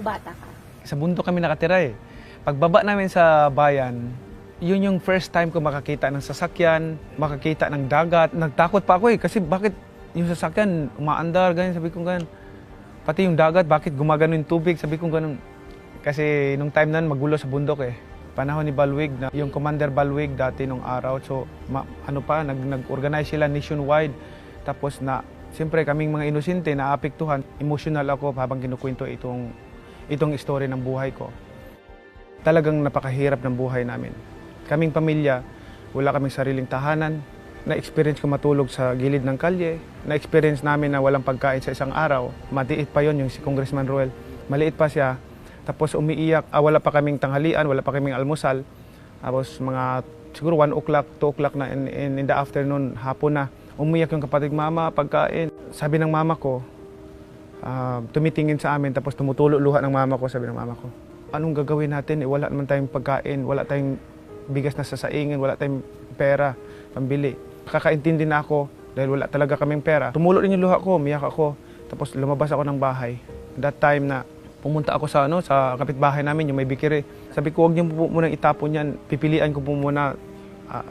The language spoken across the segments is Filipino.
bata ka? Sa bundok kami nakatira eh. Pagbaba namin sa bayan, yun yung first time ko makakita ng sasakyan, makakita ng dagat. Nagtakot pa ako eh, kasi bakit yung sasakyan umaandar, ganyan, sabi ko ganyan. Pati yung dagat, bakit gumagano yung tubig, sabi ko ganun. Kasi nung time na magulo sa bundok eh. Panahon ni Balwig, na yung Commander Balwig dati nung araw. So, nag-organize sila nationwide. Tapos na, siyempre kaming mga inosente na apektuhan, emotional ako habang kinukwento itong story ng buhay ko. Talagang napakahirap ng buhay namin. Kaming pamilya, wala kaming sariling tahanan. Na-experience ko matulog sa gilid ng kalye. Na-experience namin na walang pagkain sa isang araw. Maliit pa yon yung si Congressman Roel. Maliit pa siya. Tapos umiiyak, wala pa kaming tanghalian, wala pa kaming almusal. Tapos mga siguro 1 o'clock, 2 o'clock na in the afternoon, hapon na. Umiyak yung kapatid, mama, pagkain. Sabi ng mama ko, tumitingin sa amin, tapos tumutulo luha ng mama ko, sabi ng mama ko. Anong gagawin natin? Wala naman tayong pagkain, wala tayong bigas na sasaingin, wala tayong pera, pambili. Kakaintindi na ako dahil wala talaga kaming pera. Tumulo rin yung luha ko, umiyak ako. Tapos lumabas ako ng bahay. That time na pumunta ako sa kapitbahay namin, yung may bikiri. Sabi ko, huwag niyo po munang itapon yan. Pipilian ko po muna,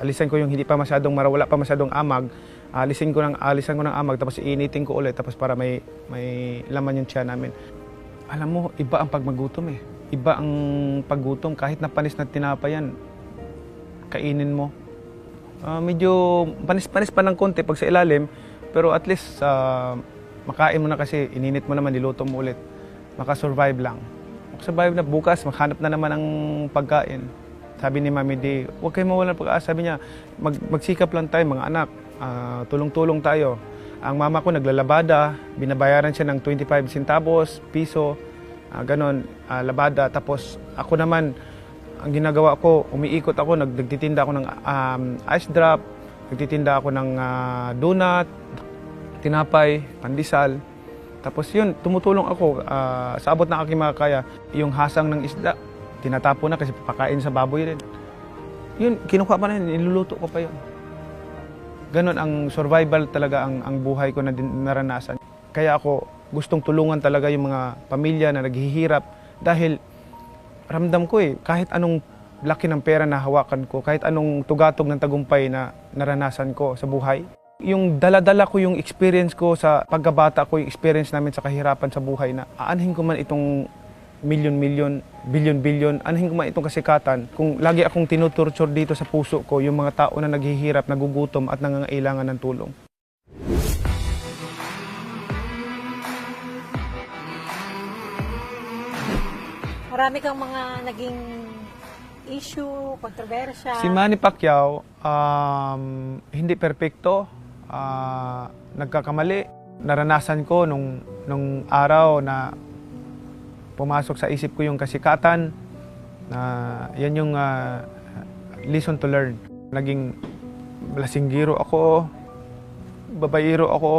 alisan ko yung hindi pa masyadong wala pa masyadong amag. Alisan ko ng amag, tapos iinitin ko ulit, tapos para may laman yung tiyan namin. Alam mo, iba ang pagmagutom eh. Iba ang paggutom, kahit na panis na tinapay yan, kainin mo. Medyo panis-panis pa ng konti pag sa ilalim, pero at least makain mo na kasi ininit mo naman, niluto mo ulit. Makasurvive lang. Makasurvive na bukas, maghanap na naman ng pagkain. Sabi ni Mami D, huwag kayo mawalan ng pag-asa. Sabi niya, magsikap lang tayo mga anak, tulong-tulong tayo. Ang mama ko naglalabada, binabayaran siya ng 25 centavos, piso, ganon, labada. Tapos ako naman, ang ginagawa ko, umiikot ako, nagtitinda ako ng ice drop, nagtitinda ako ng donut, tinapay, pandesal. Tapos yun, tumutulong ako sa abot ng aking makakaya. Yung hasang ng isda, tinatapo na kasi pakain sa baboy rin. Yun, kinuha pa na yun, niluluto ko pa yun. Ganon ang survival talaga ang buhay ko na naranasan. Kaya ako gustong tulungan talaga yung mga pamilya na naghihirap dahil ramdam ko kahit anong laki ng pera na hawakan ko, kahit anong tugatog ng tagumpay na naranasan ko sa buhay, yung dala-dala ko yung experience ko sa pagkabata ko, yung experience namin sa kahirapan sa buhay na aanhin ko man itong milyon-milyon, bilyon-bilyon, aanhin ko man itong kasikatan. Kung lagi akong tinutorture dito sa puso ko, yung mga tao na naghihirap, nagugutom at nangangailangan ng tulong. Marami kang mga naging issue, kontrobersya. Si Manny Pacquiao, hindi perpekto, nagkakamali. Naranasan ko nung araw na pumasok sa isip ko yung kasikatan, na yan yung lesson to learn. Naging lasinggiro ako, babaero ako,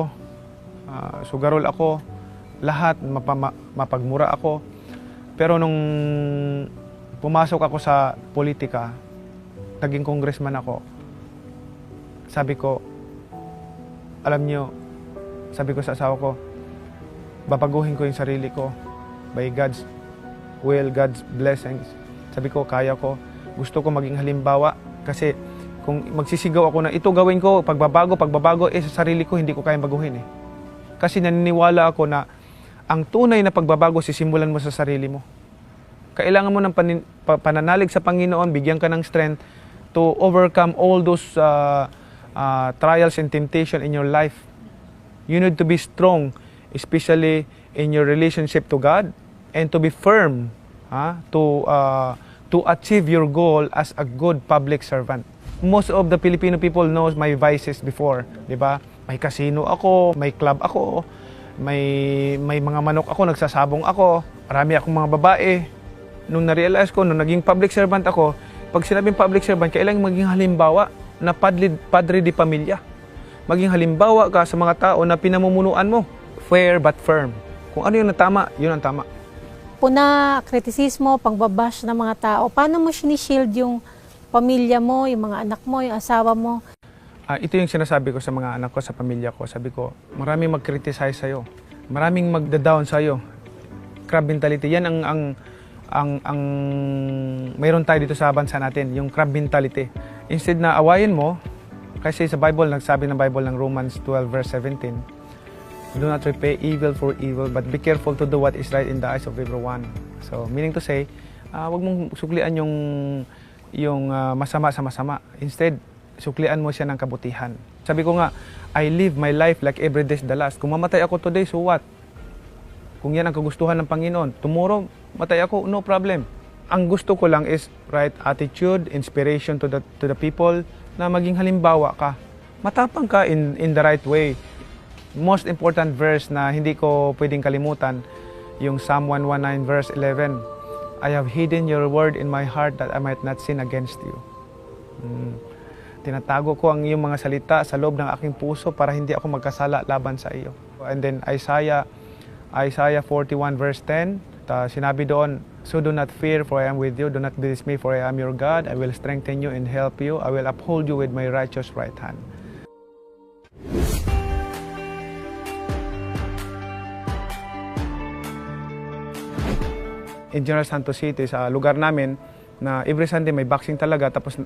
sugarol ako, lahat, mapagmura ako. Pero nung pumasok ako sa politika, naging congressman ako, sabi ko, alam niyo, sabi ko sa asawa ko, babaguhin ko yung sarili ko by God's will, God's blessings. Sabi ko, kaya ko. Gusto ko maging halimbawa kasi kung magsisigaw ako na ito gawin ko, pagbabago, sa sarili ko hindi ko kayang baguhin eh. Kasi naniniwala ako na ang tunay na pagbabago sisimulan mo sa sarili mo. Kailangan mo ng pananalig sa Panginoon, bigyan ka ng strength to overcome all those trials and temptation in your life. You need to be strong, especially in your relationship to God, and to be firm to achieve your goal as a good public servant. Most of the Filipino people knows my vices before, di ba? May casino ako, may club ako, may mga manok ako, nagsasabong ako, marami akong mga babae. Nung na-realize ko, nung naging public servant ako, pag sinabing public servant, kailangan maging halimbawa na padre de pamilya. Maging halimbawa ka sa mga tao na pinamumunuan mo. Fair but firm. Kung ano yung tama, yun ang tama. Puna, kritisismo, pangbabash ng mga tao, paano mo sinishield yung pamilya mo, yung mga anak mo, yung asawa mo? Ito yung sinasabi ko sa mga anak ko, sa pamilya ko. Sabi ko, maraming mag-criticize sa'yo. Maraming magda-down sa'yo. crab mentality. Yan ang mayroon tayo dito sa bansa natin, yung crab mentality. Instead na awayin mo, kasi sa Bible, nagsabi ng Bible ng Romans 12 verse 17, do not repay evil for evil, but be careful to do what is right in the eyes of everyone. So, meaning to say, wag mong suklian yung masama sa masama. Instead, suklian mo siya ng kabutihan. Sabi ko nga, I live my life like every day is the last. Kung mamatay ako today, so what? Kung yan ang kagustuhan ng Panginoon, tomorrow, matay ako, no problem. Ang gusto ko lang is right attitude, inspiration to the people, na maging halimbawa ka. Matapang ka in the right way. Most important verse na hindi ko pwedeng kalimutan, yung Psalm 119 verse 11. I have hidden your word in my heart that I might not sin against you. Tinatago ko ang iyong mga salita sa loob ng aking puso para hindi ako magkasala laban sa iyo. And then Isaiah 41 verse 10, sinabi doon, so do not fear, for I am with you. Do not be dismayed, for I am your God. I will strengthen you and help you. I will uphold you with my righteous right hand. In General Santos City, sa lugar namin, na every Sunday may boxing talaga, tapos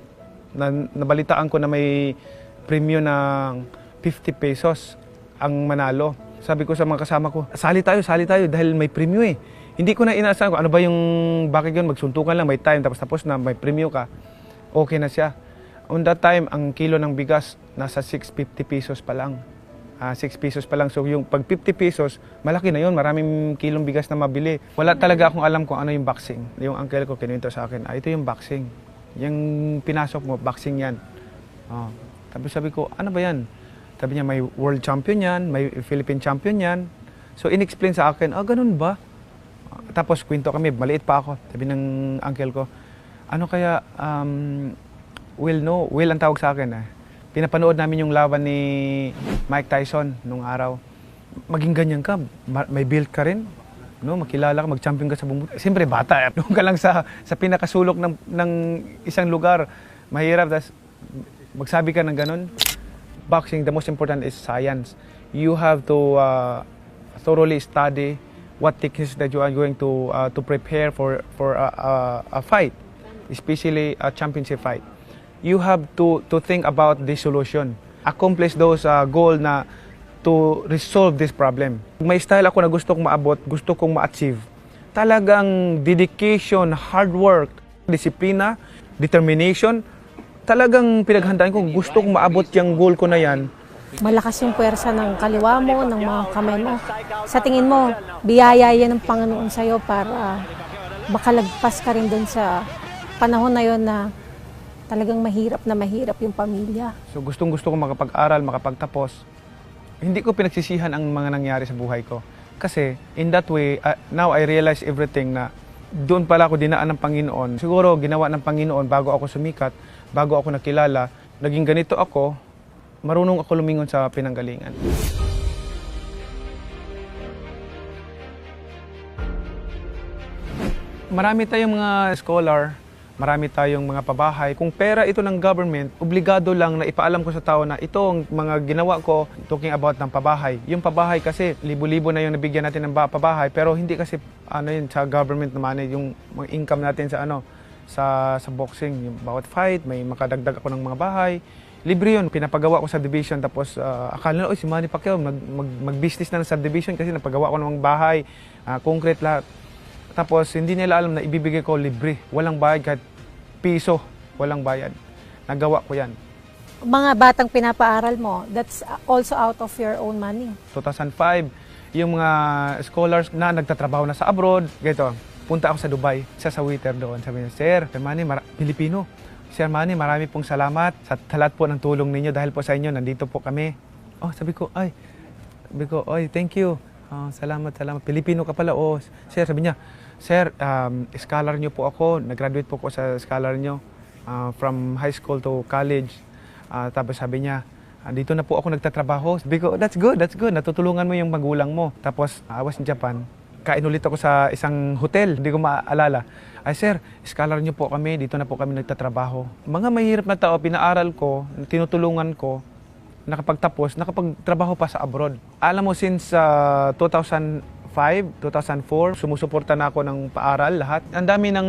nabalitaan ko na may premyo ng 50 pesos ang manalo. Sabi ko sa mga kasama ko, sali tayo dahil may premyo eh. Hindi ko na inaasahan ko, ano ba yung, bakit yun, magsuntukan lang, may time, tapos na, may premyo ka. Okay na siya. On that time, ang kilo ng bigas, nasa 650 pesos pa lang. 6 pesos pa lang. So yung pag 50 pesos, malaki na yun, maraming kilong bigas na mabili. Wala talaga akong alam kung ano yung boxing. Yung uncle ko kinuwento sa akin, ito yung boxing. Yung pinasok mo, boxing yan. Tapos sabi ko, ano ba yan? Sabi niya, may world champion yan, may Philippine champion yan. So in-explain sa akin, ganun ba? Tapos kwento kami, maliit pa ako. Sabi ng uncle ko, ano kaya, Will ang tawag sa akin. Pinapanood namin yung laban ni Mike Tyson nung araw. Maging ganyan ka, may build ka rin. No, makilala ka, mag-champion ka sa buong mundo. Siyempre, bata. Doon ka lang sa pinakasulok ng isang lugar. Mahirap. Tas, magsabi ka ng ganun. Boxing, the most important is science. You have to thoroughly study what techniques that you are going to prepare for a fight, especially a championship fight. You have to think about the solution. Accomplish those goal na to resolve this problem. May style ako na gusto kong maabot, gusto kong ma-achieve. Talagang dedication, hard work, disiplina, determination, talagang pinaghandaan ko, gusto kong maabot yung goal ko na yan. Malakas yung puwersa ng kaliwa mo, ng mga kamay mo. Sa tingin mo, biyaya yan ng Panginoon sa'yo para makalagpas ka rin dun sa panahon na yon na talagang mahirap yung pamilya. So gustong-gusto ko makapag-aral, makapagtapos. Hindi ko pinagsisihan ang mga nangyari sa buhay ko. Kasi in that way, now I realize everything na doon pala ako dinaan ng Panginoon. Siguro ginawa ng Panginoon bago ako sumikat, bago ako nakilala, naging ganito ako, marunong ako lumingon sa pinanggalingan. Marami tayong mga scholar, marami tayong mga pabahay. Kung pera ito ng government, obligado lang na ipaalam ko sa tao na ito ang mga ginawa ko, talking about ng pabahay. Yung pabahay kasi, libo-libo na yung nabigyan natin ng pabahay, pero hindi kasi yun, sa government naman, yung mga income natin sa boxing. Yung bawat fight, may makadagdag ako ng mga bahay. Libre yun, pinapagawa ko sa division, tapos akala na, si Manny Pacquiao, mag-business na sa division kasi napagawa ko ng mga bahay, concrete lahat. Tapos hindi nila alam na ibibigay ko libre, walang bayad kahit piso, walang bayad. Nagawa ko yan. Mga batang pinapaaral mo, that's also out of your own money. 2005, yung mga scholars na nagtatrabaho na sa abroad, ganito, punta ako sa Dubai, isa sa waiter doon. Sabi niya, Sir Manny, Pilipino. Sir Manny, marami pong salamat sa lahat po ng tulong ninyo dahil po sa inyo, nandito po kami. Sabi ko, thank you. Salamat. Pilipino ka pala. Sir, sabi niya, Sir, scholar niyo po ako. Nag-graduate po ako sa scholar niyo from high school to college. Tapos sabi niya, dito na po ako nagtatrabaho. Sabi ko, that's good. Natutulungan mo yung magulang mo. Tapos, I was in Japan. Kain ulit ako sa isang hotel. Hindi ko maalala. Ay, Sir, scholar niyo po kami. Dito na po kami nagtatrabaho. Mga mahirap na tao, pinaaral ko, tinutulungan ko, nakapagtapos, nakapagtrabaho pa sa abroad. Alam mo, since 2005 2004, sumusuporta na ako ng paaral lahat. Ang dami nang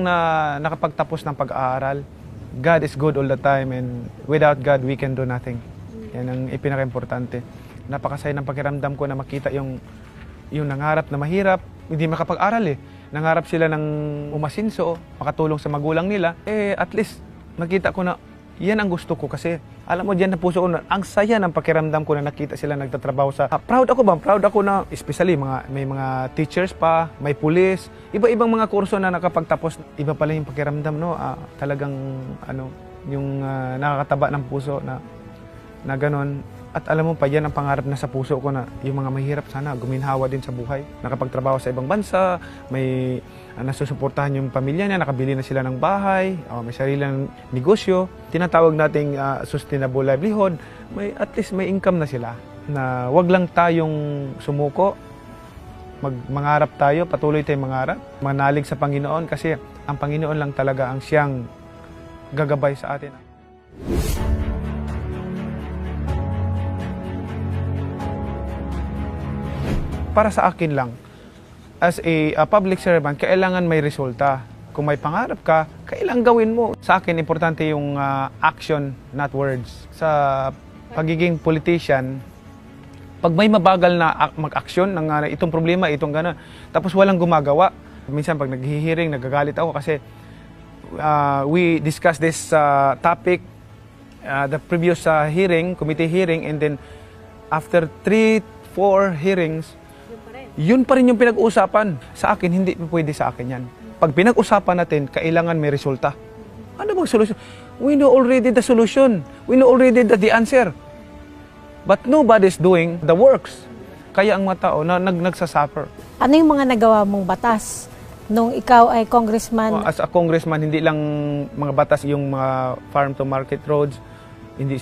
nakapagtapos ng pag-aaral. God is good all the time and without God, we can do nothing. Yan ang ipinaka-importante. Napakasaya ng pakiramdam ko na makita yung nangarap na mahirap, hindi makapag-aral eh. Nangarap sila ng umasinso, makatulong sa magulang nila. At least, nakita ko na yan ang gusto ko kasi alam mo diyan na puso ko na ang saya ng pakiramdam ko na nakita sila nagtatrabaho sa proud ako na especially may mga teachers pa, may pulis, iba-ibang mga kurso na nakapagtapos. Iba pala yung pakiramdam, no? Talagang yung nakakataba ng puso na ganon. At alam mo pa, yan ang pangarap na sa puso ko na yung mga mahirap sana guminhawa din sa buhay. Nakapagtrabaho sa ibang bansa, may nasusuportahan yung pamilya niya, nakabili na sila ng bahay, may sarilang negosyo. Tinatawag nating sustainable livelihood. At least may income na sila. Na wag lang tayong sumuko, mangarap tayo, patuloy tayong mangarap. Manalig sa Panginoon kasi ang Panginoon lang talaga ang siyang gagabay sa atin. Para sa akin lang, as a public servant, kailangan may resulta. Kung may pangarap ka, kailangan gawin mo. Sa akin, importante yung action, not words. Sa pagiging politician, pag may mabagal na mag-action ng itong problema, itong gana, tapos walang gumagawa, minsan pag naghihiring, nagagalit ako kasi we discussed this topic, the previous hearing, committee hearing, and then after 3-4 hearings, yun pa rin yung pinag-uusapan. Sa akin, hindi pwede sa akin yan. Pag pinag-usapan natin, kailangan may resulta. Ano bang solusyon? We know already the solution. We know already the answer. But nobody's doing the works. Kaya ang mga tao nagsasuffer. Ano yung mga nagawa mong batas nung ikaw ay congressman? As a congressman, hindi lang mga batas yung mga farm-to-market roads, hindi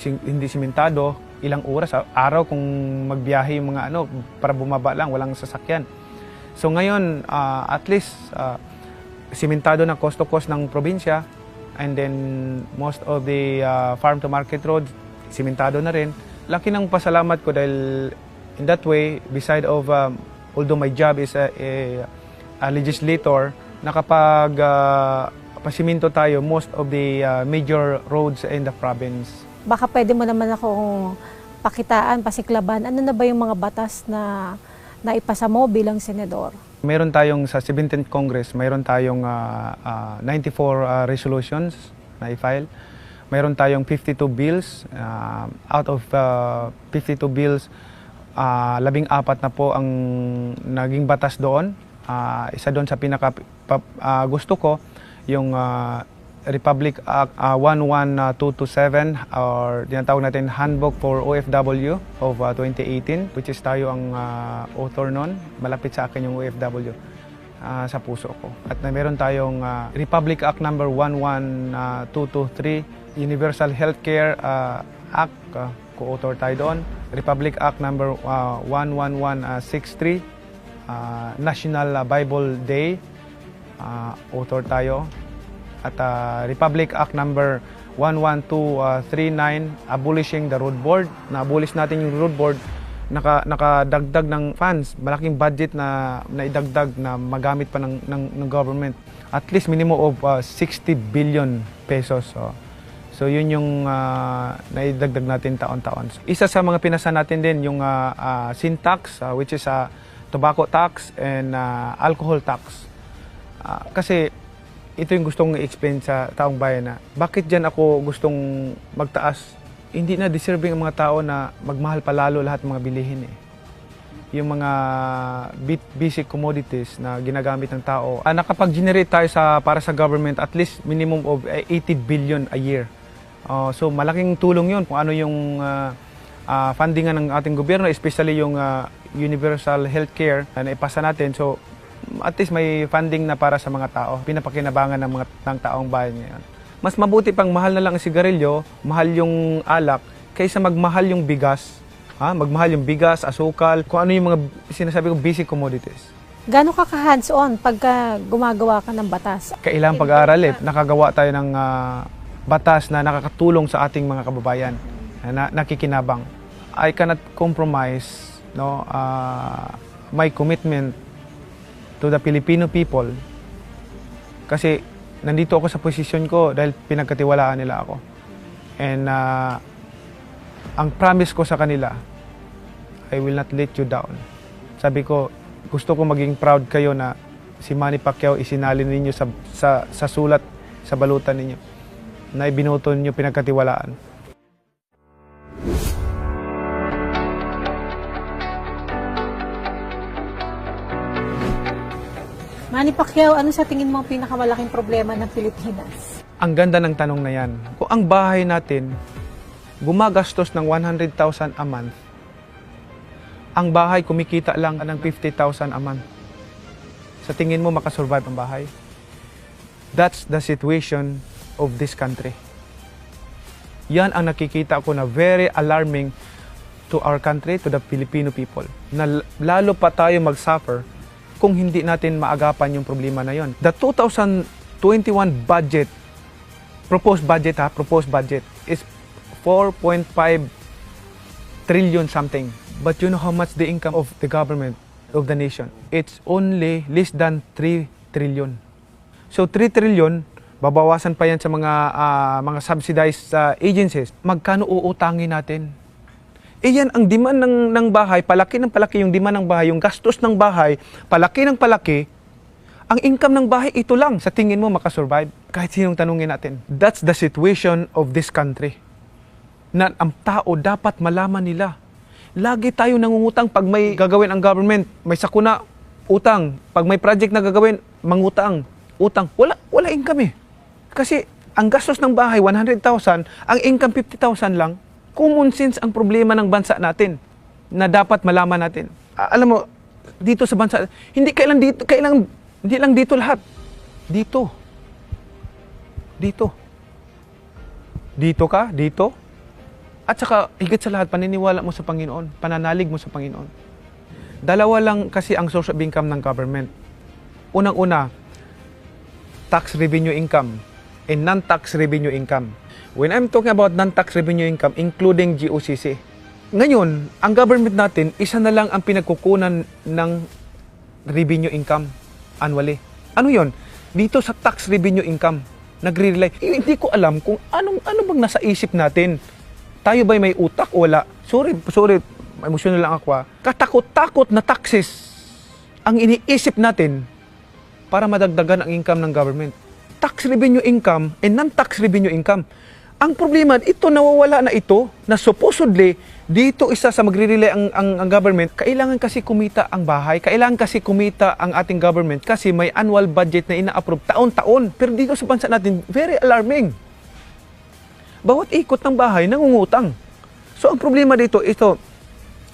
simentado, ilang oras, araw kung magbiyahe yung mga para bumaba lang, walang sasakyan. So ngayon, at least, simentado na coast to coast ng probinsya, and then most of the farm-to-market roads, simentado na rin. Laki ng pasalamat ko dahil in that way, beside of, although my job is a legislator, nakapag pasiminto tayo most of the major roads in the province. Baka pwede mo naman akong pakitaan, pasiklaban, ano na ba yung mga batas na naipasa mo bilang senador? Meron tayong sa 17th Congress, mayroon tayong 94 resolutions na i-file. Mayroon tayong 52 bills. Out of 52 bills, 14 na po ang naging batas doon. Isa doon sa pinaka gusto ko, yung Republic Act 11227 or tinatawag natin Handbook for OFW of 2018, which is tayo ang author nun. Malapit sa akin yung OFW sa puso ko. At meron tayong Republic Act number 11223, Universal Healthcare Act, co-author tayo doon. Republic Act number 11163, National Bible Day, author tayo. At Republic Act number 11239, abolishing the road board. Na-abolish natin yung road board, nakadagdag ng funds, malaking budget na idagdag na magamit pa ng government. At least minimum of 60 billion pesos. So yun yung naidagdag natin taon-taon. Isa sa mga pinasa natin din yung sin tax, which is tobacco tax and alcohol tax. Kasi ito yung gustong i-explain sa taong bayan na bakit dyan ako gustong magtaas. Hindi na deserving ang mga tao na magmahal palalo lahat ng mga bilihin eh. Yung mga basic commodities na ginagamit ng tao. Nakapag-generate tayo para sa government at least minimum of 80 billion a year. So malaking tulong yun kung ano yung fundingan ng ating gobyerno, especially yung universal healthcare na ipasa natin. So at least may funding na para sa mga tao, pinapakinabangan ng taong bayan ngayon. Mas mabuti pang mahal na lang ang sigarilyo, mahal yung alak, kaysa magmahal yung bigas. Magmahal yung bigas, asukal, kung ano yung mga sinasabi kong basic commodities. Gano'n ka hands-on pagka gumagawa ka ng batas? Kailangan pag-aaral nakagawa tayo ng batas na nakakatulong sa ating mga kababayan, na nakikinabang. I cannot compromise my commitment to the Filipino people. Kasi nandito ako sa posisyon ko dahil pinagkatiwalaan nila ako. And ang promise ko sa kanila, I will not let you down. Sabi ko, gusto ko maging proud kayo na si Manny Pacquiao isinalin ninyo sa sulat, sa balutan ninyo, na ibinuto ninyo pinagkatiwalaan. Manny Pacquiao, ano sa tingin mo ang pinakamalaking problema ng Pilipinas? Ang ganda ng tanong na yan. Kung ang bahay natin gumagastos ng 100,000 a month, ang bahay kumikita lang ng 50,000 a month. Sa tingin mo makasurvive ang bahay? That's the situation of this country. Yan ang nakikita ko na very alarming to our country, to the Filipino people. Na lalo pa tayo mag-suffer kung hindi natin maagapan yung problema na yon. The 2021 budget, proposed budget is 4.5 trillion something. But you know how much the income of the government, of the nation? It's only less than 3 trillion. So 3 trillion, babawasan pa yan sa mga subsidized agencies. Magkano uutangin natin? Yan ang demand ng bahay, palaki ng palaki yung demand ng bahay, yung gastos ng bahay, palaki ng palaki. Ang income ng bahay, ito lang. Sa tingin mo makasurvive? Kahit sinong tanungin natin. That's the situation of this country. Na ang tao dapat malaman nila. Lagi tayo nangungutang pag may gagawin ang government. May sakuna, utang. Pag may project na gagawin, mangutang, utang. Wala income eh. Kasi ang gastos ng bahay, 100,000, ang income 50,000 lang. Common sense ang problema ng bansa natin na dapat malaman natin. Alam mo, dito sa bansa, hindi lang dito lahat. Dito. Dito ka, dito. At saka, higit sa lahat, paniniwala mo sa Panginoon, pananalig mo sa Panginoon. Dalawa lang kasi ang source of income ng government. Unang-una, tax revenue income and non-tax revenue income. When I'm talking about non-tax revenue income, including GOCC, ngayon, ang government natin, isa na lang ang pinagkukunan ng revenue income annually. Ano yon? Dito sa tax revenue income, nagre-rely. Hindi ko alam kung ano bang nasa isip natin. Tayo ba'y may utak o wala? Sorry, emotional lang ako. Katakot-takot na taxes ang iniisip natin para madagdagan ang income ng government. Tax revenue income and non-tax revenue income. Ang problema, ito nawawala na ito, na supposedly, dito isa sa magre-rely ang government, kailangan kasi kumita ang bahay, kailangan kasi kumita ang ating government kasi may annual budget na ina-approve taon-taon. Pero dito sa bansa natin, very alarming. Bawat ikot ng bahay, nangungutang. So ang problema dito, ito,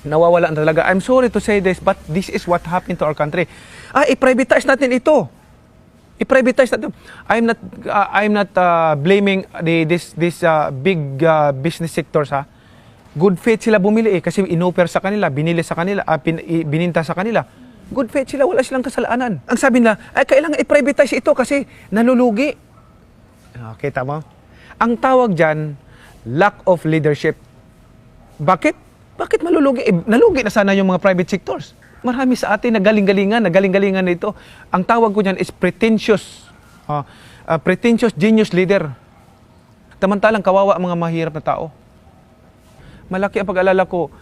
nawawala na talaga. I'm sorry to say this, but this is what happened to our country. I-privatize natin ito. I-privatize natin. I'm not blaming this big business sectors, ha. Good faith sila bumili kasi inoffer sa kanila, binili sa kanila, bininta sa kanila. Good faith sila, wala silang kasalanan. Ang sabi nila, kailangan i-privatize ito kasi nalulugi. Okay, tama? Ang tawag dyan, lack of leadership. Bakit? Bakit malulugi? Nalugi na sana yung mga private sectors. Marami sa atin na galing-galingan nito. Ang tawag ko dyan is pretentious genius leader. Tamantalang kawawa ang mga mahirap na tao. Malaki ang pag-alala ko,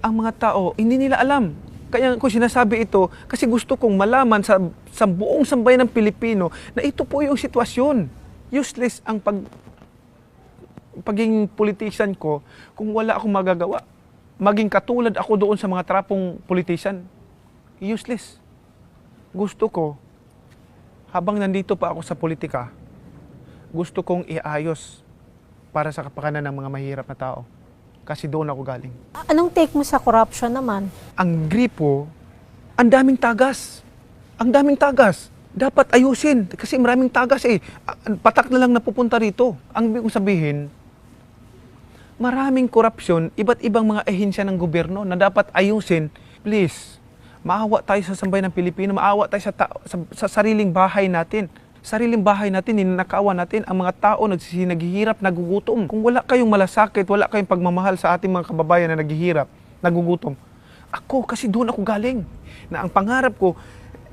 ang mga tao, hindi nila alam. Kaya ko sinasabi ito, kasi gusto kong malaman sa buong sambayan ng Pilipino na ito po yung sitwasyon. Useless ang pagiging politician ko kung wala akong magagawa. Maging katulad ako doon sa mga trapong politician. Useless. Gusto ko, habang nandito pa ako sa politika, gusto kong iayos para sa kapakanan ng mga mahirap na tao. Kasi doon ako galing. Anong take mo sa corruption naman? Ang gripo, ang daming tagas. Ang daming tagas. Dapat ayusin kasi maraming tagas eh. Patak na lang napupunta rito. Ang ibig kong sabihin, maraming korupsyon, iba't ibang mga ehensya ng gobyerno na dapat ayusin. Please, maawa tayo sa sambayan ng Pilipino, maawa tayo sa sariling bahay natin. Sariling bahay natin, ninanakawan natin ang mga tao naghihirap, nagugutom. Kung wala kayong malasakit, wala kayong pagmamahal sa ating mga kababayan na naghihirap, nagugutom. Ako, kasi doon ako galing. Na ang pangarap ko,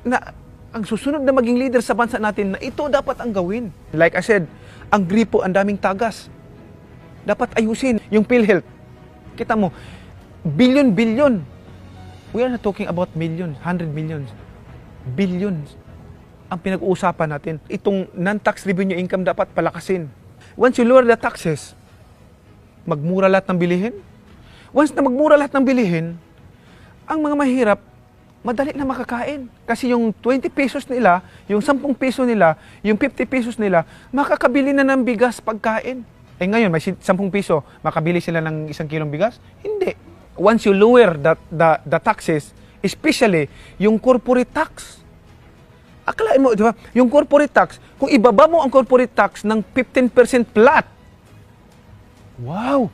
na ang susunod na maging leader sa bansa natin na ito dapat ang gawin. Like I said, ang gripo, ang daming tagas. Dapat ayusin yung PhilHealth. Kita mo, billion. We are not talking about millions, 100 millions. Billions ang pinag-uusapan natin. Itong non-tax revenue income dapat palakasin. Once you lower the taxes, magmura lahat ng bilihin. Once na magmura lahat ng bilihin, ang mga mahirap, madali na makakain. Kasi yung 20 pesos nila, yung 10 peso nila, yung 50 pesos nila, makakabili na ng bigas pagkain. Eh ngayon, may 10 piso, makabili sila ng 1 kilong bigas? Hindi. Once you lower the taxes, especially yung corporate tax. Akalain mo, di ba? Yung corporate tax, kung ibaba mo ang corporate tax ng 15% flat, wow!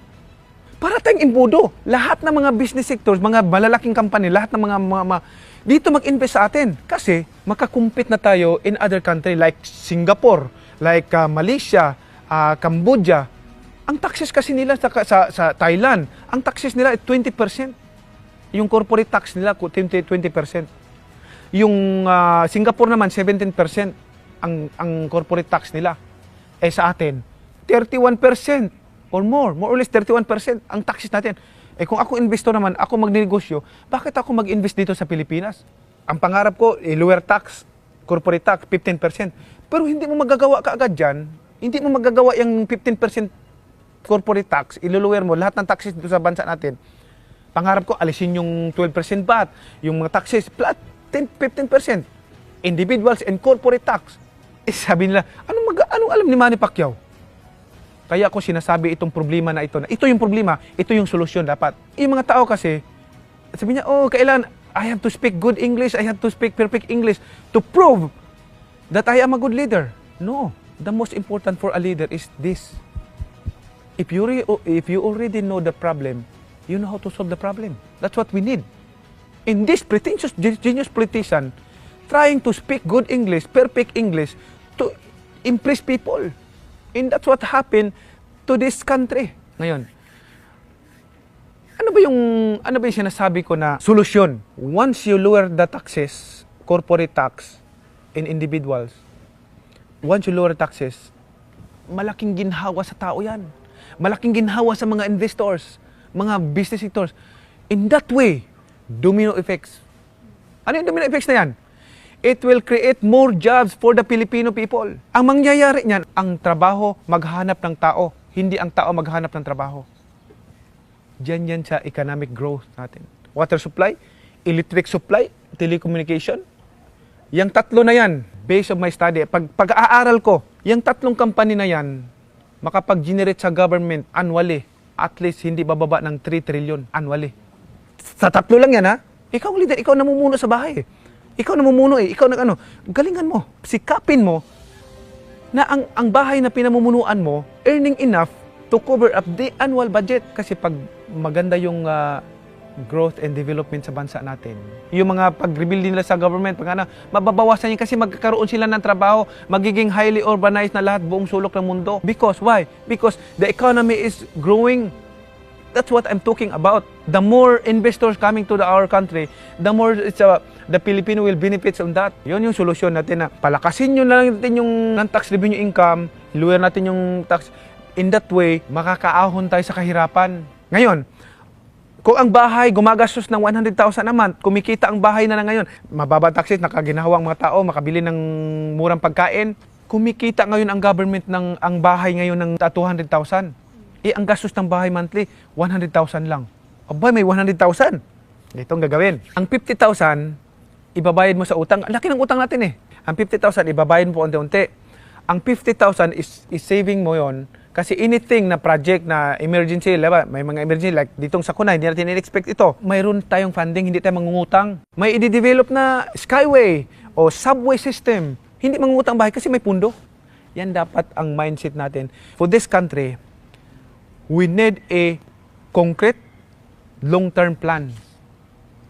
Para tayong imbudo. Lahat ng mga business sectors, mga malalaking company, lahat ng mga dito mag-invest sa atin. Kasi makakumpit na tayo in other country like Singapore, like Malaysia, Cambodia. Ang taxes kasi nila sa Thailand, ang taxes nila ay 20%. Yung corporate tax nila, 20%. Yung Singapore naman, 17% ang corporate tax nila. Eh sa atin, 31%. Or more or less 31% ang taxes natin. Eh kung ako investor naman, ako magnegosyo, bakit ako mag-invest dito sa Pilipinas? Ang pangarap ko, lower tax, corporate tax, 15%. Pero hindi mo magagawa kaagad dyan, hindi mo magagawa yung 15% corporate tax, iluluwer mo lahat ng taxes dito sa bansa natin. Pangarap ko, alisin yung 12% VAT, yung mga taxes, flat, 15%. Individuals and corporate tax. Eh sabi nila, anong alam ni Manny Pacquiao? Kaya ako sinasabi itong problema na ito, na ito yung problema, ito yung solusyon dapat. Yung mga tao kasi, sabi niya, kailan, I have to speak good English, I have to speak perfect English to prove that I am a good leader. No, the most important for a leader is this. If you already know the problem, you know how to solve the problem. That's what we need. In this pretentious, genius politician, trying to speak good English, perfect English, to impress people. And that's what happened to this country. Ngayon, ano ba yung sinasabi ko na solusyon? Once you lower the taxes, corporate tax in individuals, once you lower taxes, malaking ginhawa sa tao yan. Malaking ginhawa sa mga investors, mga business sectors. In that way, domino effects. Ano yung domino effects na yan? It will create more jobs for the Filipino people. Ang mangyayari niyan, ang trabaho maghanap ng tao, hindi ang tao maghanap ng trabaho. Diyan yan sa economic growth natin. Water supply, electric supply, telecommunication. Yang tatlo na yan, based on my study, pag-aaral ko, yung tatlong company na yan, makapag-generate sa government annually, at least hindi bababa ng 3 trillion annually. Sa tatlo lang yan ha. Ikaw ang leader, ikaw namumuno sa bahay. Ikaw namumuno ikaw galingan mo, sikapin mo na ang bahay na pinamumunuan mo, earning enough to cover up the annual budget. Kasi pag maganda yung growth and development sa bansa natin, yung mga pag-rebuild nila sa government, mababawasan yun kasi magkakaroon sila ng trabaho, magiging highly urbanized na lahat buong sulok ng mundo. Because, why? Because the economy is growing. That's what I'm talking about. The more investors coming to our country, the more the Filipino will benefit from that. Yun yung solusyon natin na palakasin nyo na lang natin yung non-tax revenue income, lower natin yung tax. In that way, makakaahon tayo sa kahirapan. Ngayon, kung ang bahay gumagastos ng 100,000 a month, kumikita ang bahay na ngayon, mababa taxes, nakaginahawang mga tao, makabili ng murang pagkain, kumikita ngayon ang government ng ang bahay ngayon ng 200,000. Ang gastos ng bahay monthly, 100,000 lang. Abay, may 100,000. Ito ang gagawin. Ang 50,000, ibabayad mo sa utang. Laki ng utang natin eh. Ang 50,000, ibabayad mo po unti-unti. Ang 50,000 is saving mo yon kasi anything na project na emergency, may mga emergency like ditong sakuna, hindi natin in-expect ito. Mayroon tayong funding, hindi tayo mangungutang. May i-develop na skyway o subway system. Hindi mangungutang bahay kasi may pundo. Yan dapat ang mindset natin. For this country, we need a concrete long-term plan.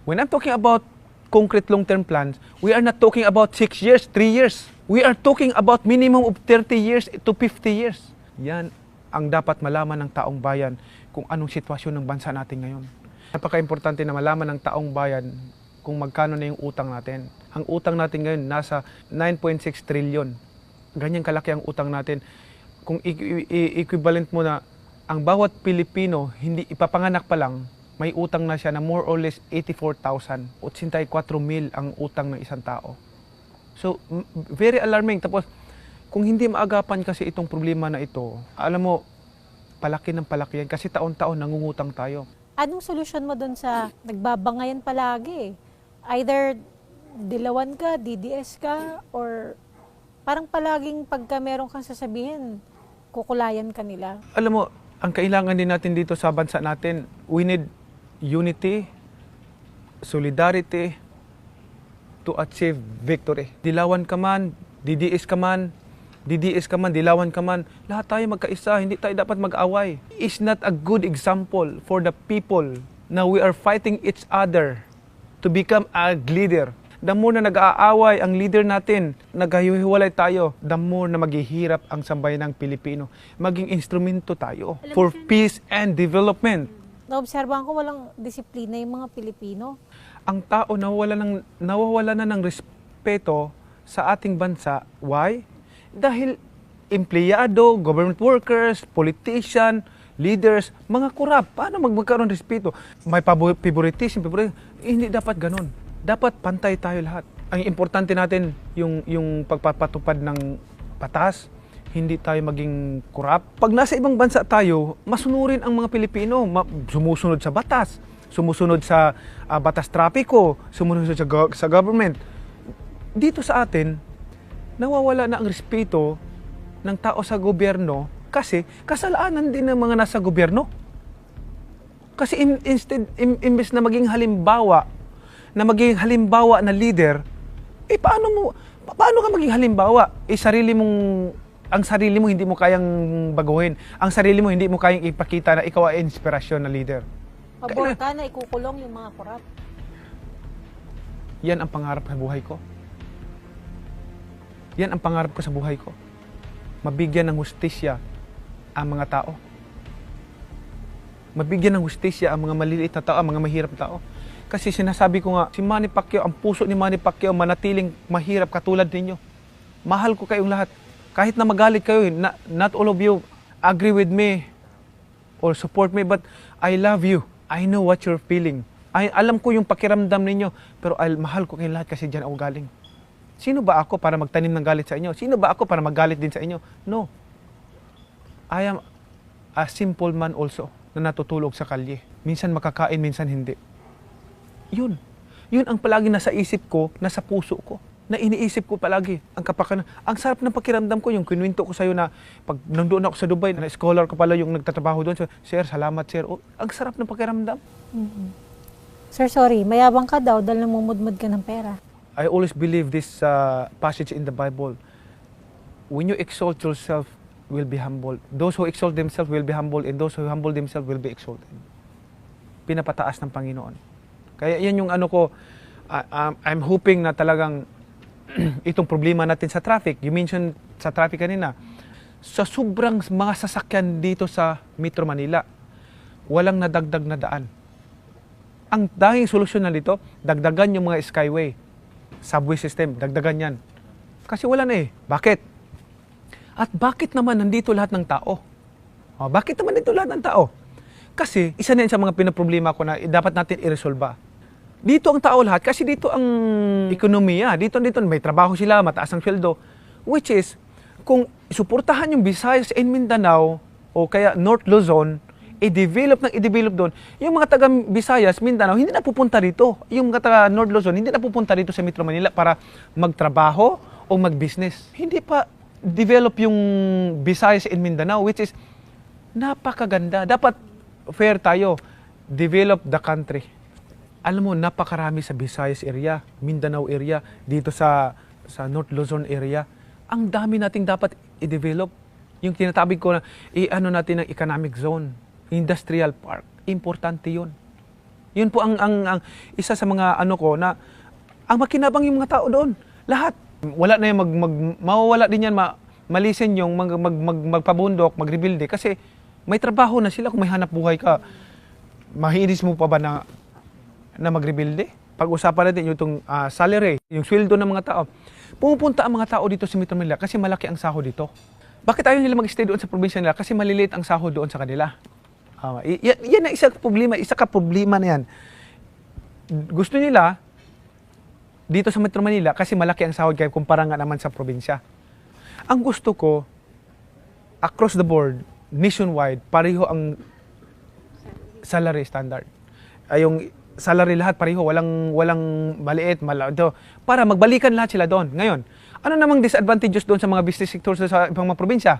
When I'm talking about concrete long-term plans, we are not talking about 6 years, 3 years. We are talking about minimum of 30 years to 50 years. Yan ang dapat malaman ng taong bayan kung anong sitwasyon ng bansa natin ngayon. Napaka-importante na malaman ng taong bayan kung magkano na yung utang natin. Ang utang natin ngayon nasa 9.6 trillion. Ganyan kalaki ang utang natin. Kung equivalent mo na ang bawat Pilipino, hindi ipapanganak pa lang, may utang na siya na more or less 84,000. 84,000 ang utang ng isang tao. So, very alarming. Tapos, kung hindi maagapan kasi itong problema na ito, alam mo, palaki ng palaki yan kasi taon-taon nangungutang tayo. Anong solusyon mo dun sa nagbabangayan palagi? Either dilawan ka, DDS ka, or parang palaging pagka meron kang sasabihin, kukulayan ka nila. Alam mo, ang kailangan din natin dito sa bansa natin, we need unity, solidarity to achieve victory. Dilawan ka man, DDS ka man, dilawan ka man, lahat tayo magkaisa, hindi tayo dapat mag-away. It's not a good example for the people na we are fighting each other to become a leader. The more na nag-aaway ang leader natin, naghihiwalay tayo, the more na maghihirap ang sambayanang Pilipino. Maging instrumento tayo for peace and development. Naobserbahan ko walang disiplina yung mga Pilipino. Ang tao nawawala na ng respeto sa ating bansa. Why? Dahil empleyado, government workers, politician, leaders, mga kurap. Paano magkaroon ng respeto? May favoritism. Hindi dapat ganun. Dapat pantay tayo lahat. Ang importante natin yung pagpapatupad ng batas, hindi tayo maging kurap. Pag nasa ibang bansa tayo, masunurin ang mga Pilipino, sumusunod sa batas, sumusunod sa batas trapiko, sumusunod sa government. Dito sa atin, nawawala na ang respeto ng tao sa gobyerno kasi kasalanan din ng mga nasa gobyerno. Kasi imbes na maging halimbawa na leader, paano ka maging halimbawa? Ang sarili mo hindi mo kayang baguhin. Ang sarili mo hindi mo kayang ipakita na ikaw ay inspirasyon na leader. Pabor ka na ikukulong yung mga korap. Yan ang pangarap sa buhay ko. Yan ang pangarap ko sa buhay ko. Mabigyan ng hustisya ang mga tao. Mabigyan ng hustisya ang mga maliliit na tao, ang mga mahirap na tao. Kasi sinasabi ko nga, si Manny Pacquiao, ang puso ni Manny Pacquiao manatiling mahirap katulad ninyo. Mahal ko kayong lahat. Kahit na magalit kayo, not all of you agree with me or support me, but I love you. I know what you're feeling. Alam ko yung pakiramdam ninyo, pero mahal ko kayong lahat kasi dyan ako galing. Sino ba ako para magtanim ng galit sa inyo? Sino ba ako para magalit din sa inyo? No. I am a simple man also na natutulog sa kalye. Minsan makakain, minsan hindi. Yun. Yun ang palagi nasa isip ko, nasa puso ko. Na iniisip ko palagi. Ang sarap ng pakiramdam ko, yung kinuwento ko sa'yo na pag nandoon ako sa Dubai, na scholar ko pala yung nagtatrabaho doon. Sir, salamat sir. Ang sarap ng pakiramdam. Mm-hmm. Sir, sorry, mayabang ka daw dahil namumudmud ka ng pera. I always believe this passage in the Bible. When you exalt yourself, will be humbled. Those who exalt themselves will be humbled, and those who humble themselves will be exalted. Pinapataas ng Panginoon. Kaya yan yung ano ko, I'm hoping na talagang itong problema natin sa traffic. You mentioned sa traffic kanina. Sa sobrang mga sasakyan dito sa Metro Manila, walang nadagdag na daan. Ang dahing solusyon na dito, dagdagan yung mga skyway, subway system, dagdagan yan. Kasi wala na eh. Bakit? At bakit naman nandito lahat ng tao? Bakit naman nandito lahat ng tao? Kasi isa na yan sa mga pinaproblema ko na dapat natin i-resolve. Dito ang tao lahat kasi dito ang ekonomiya. Dito may trabaho sila, mataas ang sweldo. Which is, kung suportahan yung Visayas and Mindanao o kaya North Luzon, i-develop doon, yung mga taga Visayas, Mindanao, hindi na pupunta dito. Yung mga taga North Luzon, hindi na pupunta dito sa Metro Manila para magtrabaho o mag-business. Hindi pa develop yung Visayas and Mindanao, which is napakaganda. Dapat fair tayo. Develop the country. Alam mo, napakarami sa Visayas area, Mindanao area, dito sa North Luzon area. Ang dami nating dapat i-develop. Yung tinatabi ko na, i-ano natin ng economic zone, industrial park. Importante yun. Yun po ang isa sa mga ano ko na, ang makinabang yung mga tao doon. Lahat. Wala na yung mawawala din yan, malisin yung magpabundok, magrebuilde. Kasi may trabaho na sila kung may hanap buhay ka. Mahinis mo pa ba na magrebuilde? pag-usapan natin yung itong salary, yung sweldo ng mga tao. Pumupunta ang mga tao dito sa Metro Manila kasi malaki ang sahod dito. Bakit ayaw nila mag-stay doon sa probinsya nila? Kasi maliliit ang sahod doon sa kanila. Yan ang isa ka problema na yan. Gusto nila dito sa Metro Manila kasi malaki ang sahod kaya kumpara nga naman sa probinsya. Ang gusto ko, across the board, nationwide, pareho ang salary standard. Yung salary lahat pareho, walang maliit, malado, para magbalikan lahat sila doon. Ngayon, ano namang disadvantages doon sa mga business sectors sa ibang mga probinsya?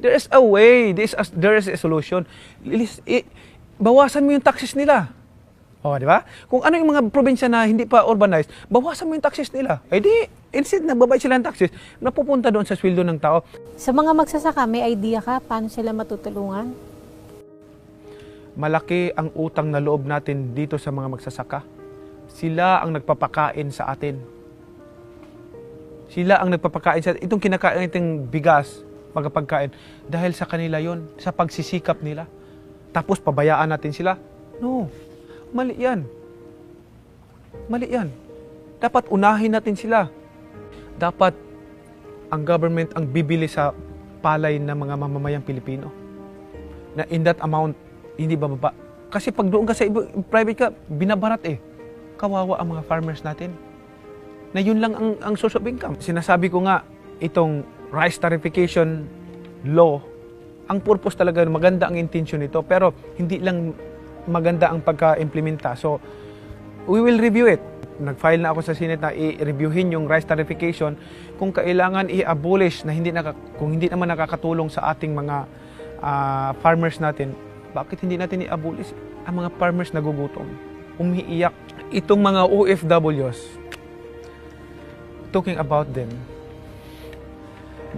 There is a way, there is a solution. Bawasan mo yung taxes nila. O, di ba? Kung ano yung mga probinsya na hindi pa urbanized, bawasan mo yung taxes nila. Eh di, instead nagbabayad sila ng taxes, napupunta doon sa sweldo ng tao. Sa mga magsasaka, may idea ka paano sila matutulungan? Malaki ang utang na loob natin dito sa mga magsasaka. Sila ang nagpapakain sa atin. Sila ang nagpapakain sa atin. Itong kinakain nating bigas, pagkapagkain, dahil sa kanila yon, sa pagsisikap nila. Tapos pabayaan natin sila? No. Mali yan. Mali yan. Dapat unahin natin sila. Dapat ang government ang bibili sa palay ng mga mamamayang Pilipino. Na in that amount, hindi bababa. Kasi pag doon ka sa private ka, binabarat eh. Kawawa ang mga farmers natin. Na yun lang ang source of income. Sinasabi ko nga, itong rice tarification law, ang purpose talaga, maganda ang intention nito, pero hindi lang maganda ang pagka-implementa. So, we will review it. Nag-file na ako sa Senate na i-reviewin yung rice tarification kung kailangan i-abolish na kung hindi naman nakakatulong sa ating mga farmers natin. Bakit hindi natin i-abolish ang mga farmers nagugutom? Umiiyak. Itong mga OFWs, talking about them,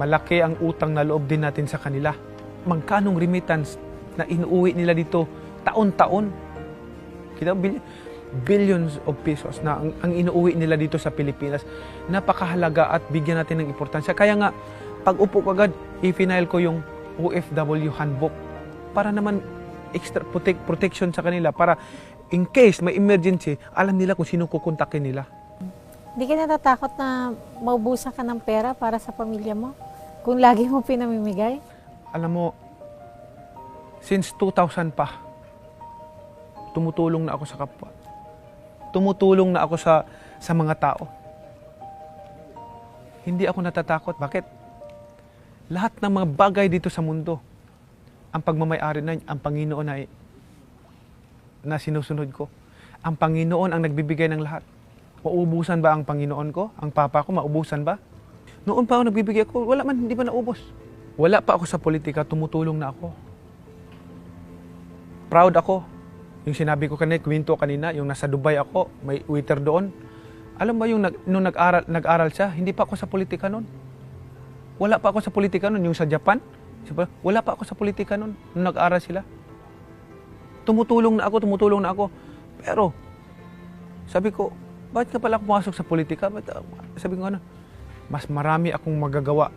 malaki ang utang na loob din natin sa kanila. Magkanong remittance na inuuwi nila dito taon-taon? Kita billions of pesos na ang inuuwi nila dito sa Pilipinas. Napakahalaga at bigyan natin ng importansya. Kaya nga, pag upo ko agad, i-final ko yung OFW handbook para naman extra protection sa kanila, para in case may emergency, alam nila kung sino kukontakin nila. Hindi ka natatakot na maubusan ka ng pera para sa pamilya mo? Kung lagi mo pinamimigay? Alam mo, since 2000 pa, tumutulong na ako sa kapwa. Tumutulong na ako sa mga tao. Hindi ako natatakot. Bakit? Lahat ng mga bagay dito sa mundo, ang pagmamayari na ang Panginoon na sinusunod ko. Ang Panginoon ang nagbibigay ng lahat. Mauubusan ba ang Panginoon ko? Ang Papa ko, maubusan ba? Noon pa ako nagbibigay ako, wala man, hindi pa naubos. Wala pa ako sa politika, tumutulong na ako. Proud ako. Yung sinabi ko kanina, yung nasa Dubai ako, may waiter doon. Alam ba yung nung nag-aral siya, hindi pa ako sa politika noon. Wala pa ako sa politika noon, yung sa Japan. Wala pa ako sa politika noon, nung nag-aral sila. Tumutulong na ako. Pero, sabi ko, bakit ka pala pumasok sa politika? Sabi ko, mas marami akong magagawa.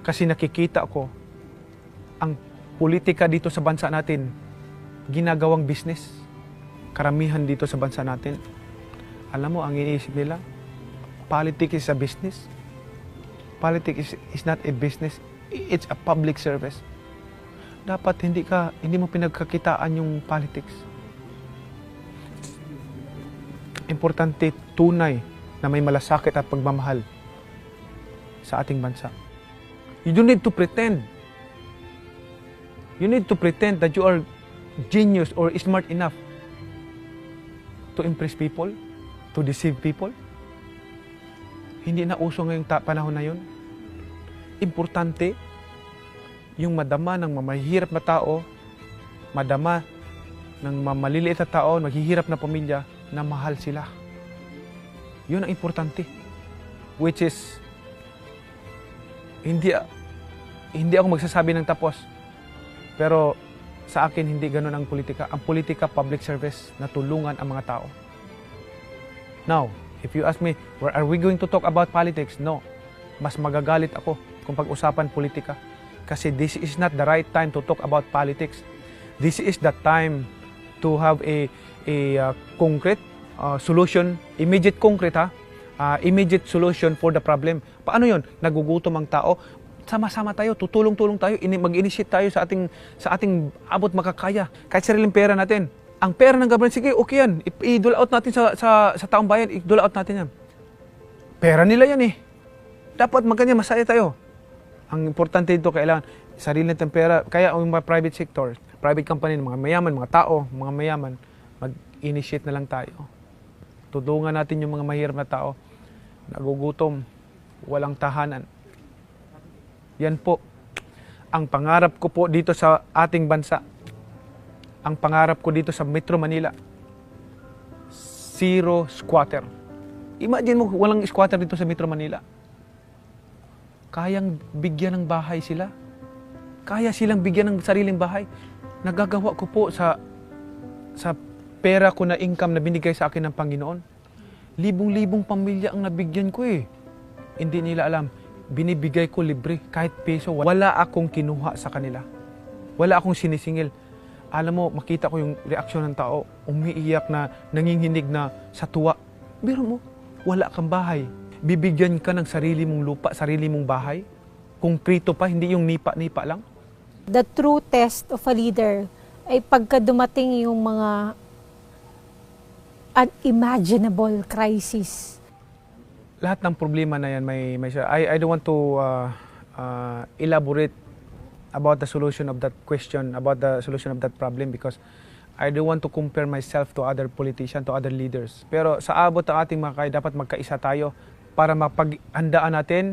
Kasi nakikita ko, ang politika dito sa bansa natin, ginagawang business. Karamihan dito sa bansa natin. Alam mo, ang iniisip nila, politics is a business. Politics is not a business. It's a public service. Dapat hindi mo pinagkakitaan yung politics. Importante, tunay na may malasakit at pagmamahal sa ating bansa. You don't need to pretend. You need to pretend that you are genius or smart enough to impress people, to deceive people. Hindi na uso ngayong panahon na yun. Importante yung madama ng mahihirap na tao, madama ng maliliit na tao, maghihirap na pamilya, na mahal sila. Yun ang importante. Which is, hindi ako magsasabi ng tapos. Pero sa akin, hindi ganun ang politika. Ang politika, public service, na tulungan ang mga tao. Now, if you ask me, are we going to talk about politics? No. Mas magagalit ako kung pag-usapan politika. Kasi this is not the right time to talk about politics. This is the time to have a concrete solution, immediate concrete ha, immediate solution for the problem. Paano yon? Nagugutom ang tao, sama-sama tayo, tutulong-tulong tayo, mag-initiate tayo sa ating abot makakaya. Kahit sariling pera natin. Ang pera ng government, sige, okay yan. I-dole out natin sa taong bayan, i-dole out natin yan. Pera nila yan eh. Dapat magkanya masaya tayo. Ang importante dito, kailangan sarili natin pera. Kaya ang mga private sector, private company, mga mayaman, mga tao, mga mayaman, mag-initiate na lang tayo. Tulungan natin yung mga mahirap na tao, nagugutom, walang tahanan. Yan po ang pangarap ko po dito sa ating bansa. Ang pangarap ko dito sa Metro Manila. Zero squatter. Imagine mo, walang squatter dito sa Metro Manila. Kayang bigyan ng bahay sila. Kaya silang bigyan ng sariling bahay. Nagagawa ko po sa pera ko na income na binigay sa akin ng Panginoon. Libong-libong pamilya ang nabigyan ko eh. Hindi nila alam. Binibigay ko libre, kahit peso. Wala akong kinuha sa kanila. Wala akong sinisingil. Alam mo, makita ko yung reaksyon ng tao. Umiiyak na, nanginginig na sa tuwa. Biro mo, wala kang bahay. Bibigyan ka ng sarili mong lupa, sarili mong bahay. Konkreto pa, hindi yung nipa-nipa lang. The true test of a leader ay pagka dumating yung mga unimaginable crisis. Lahat ng problema na yan may I don't want to elaborate about the solution of that question, about the solution of that problem, because I don't want to compare myself to other politicians, to other leaders. Pero sa abot ng ating mga kaya, dapat magkaisa tayo para mapaghandaan natin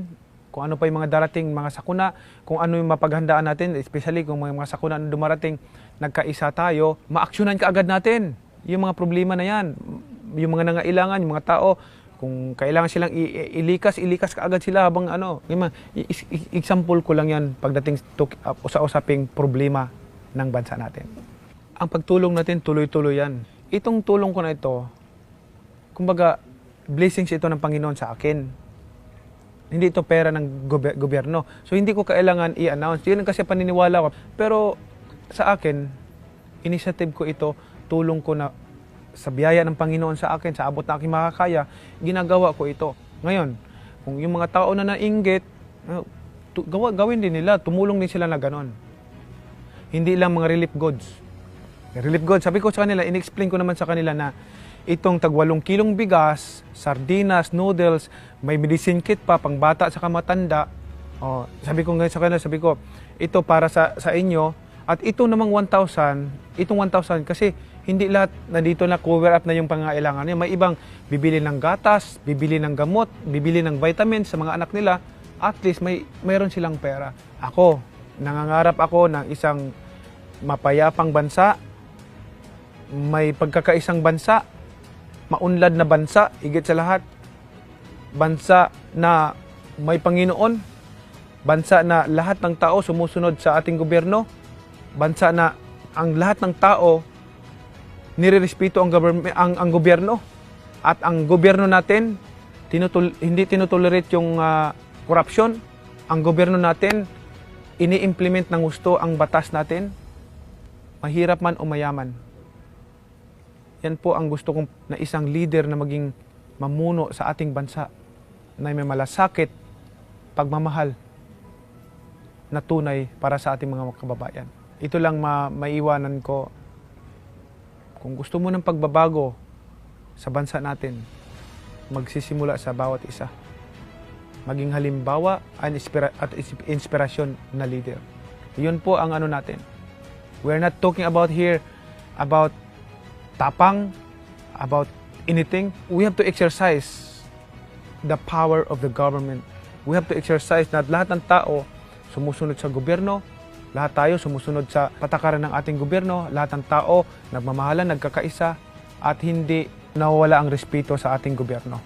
kung ano pa yung mga darating mga sakuna, kung ano yung mapaghandaan natin, especially kung mga sakuna na dumarating, nagkaisa tayo, maaksyonan ka agad natin yung mga problema na yan, yung mga nangailangan, yung mga tao, kung kailangan silang ilikas ka agad sila habang ano. Example ko lang yan pagdating sa usaping problema ng bansa natin. Ang pagtulong natin, tuloy-tuloy yan. Itong tulong ko na ito, kumbaga, blessings ito ng Panginoon sa akin. Hindi ito pera ng gobyerno. So, hindi ko kailangan i-announce. Yun kasi paniniwala ko. Pero, sa akin, initiative ko ito, tulong ko na sa biyaya ng Panginoon sa akin, sa abot na aking makakaya, ginagawa ko ito. Ngayon, kung yung mga tao na nainggit, gawin din nila, tumulong din sila na ganon. Hindi lang mga relief goods. Relief goods, sabi ko sa kanila, in-explain ko naman sa kanila na itong tag 8 kilong bigas, sardinas, noodles, may medicine kit pa, pang bata sa kamatanda. Oh, sabi ko ngayon sa kanila, sabi ko, ito para sa inyo, at ito namang 1,000, itong 1,000 kasi hindi lahat na dito na cover up na yung pangangailangan niya. May ibang bibili ng gatas, bibili ng gamot, bibili ng vitamins sa mga anak nila. At least mayroon silang pera. Ako, nangangarap ako ng isang mapayapang bansa, may pagkakaisang bansa, maunlad na bansa, higit sa lahat. Bansa na may Panginoon, bansa na lahat ng tao sumusunod sa ating gobyerno, bansa na ang lahat ng tao nirerespeto ang gobyerno, at ang gobyerno natin hindi tinutolerate yung corruption. Ang gobyerno natin ini-implement ng gusto ang batas natin, mahirap man o mayaman. Yan po ang gusto kong na isang leader na maging mamuno sa ating bansa, na may malasakit, pagmamahal na tunay para sa ating mga kababayan. Ito lang maiwanan ko. Kung gusto mo ng pagbabago sa bansa natin, magsisimula sa bawat isa. Maging halimbawa at inspirasyon na leader. Yun po ang ano natin. We're not talking about here about tapang, about anything. We have to exercise the power of the government. We have to exercise na lahat ng tao sumusunod sa gobyerno, lahat tayo sumusunod sa patakaran ng ating gobyerno, lahat ng tao nagmamahalan, nagkakaisa, at hindi nawawala ang respeto sa ating gobyerno.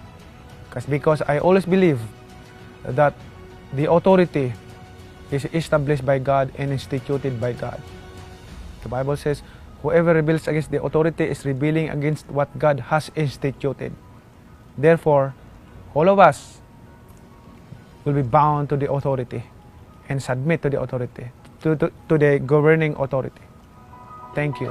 Because I always believe that the authority is established by God and instituted by God. The Bible says, whoever rebels against the authority is rebelling against what God has instituted. Therefore, all of us will be bound to the authority and submit to the authority, to the governing authority. Thank you.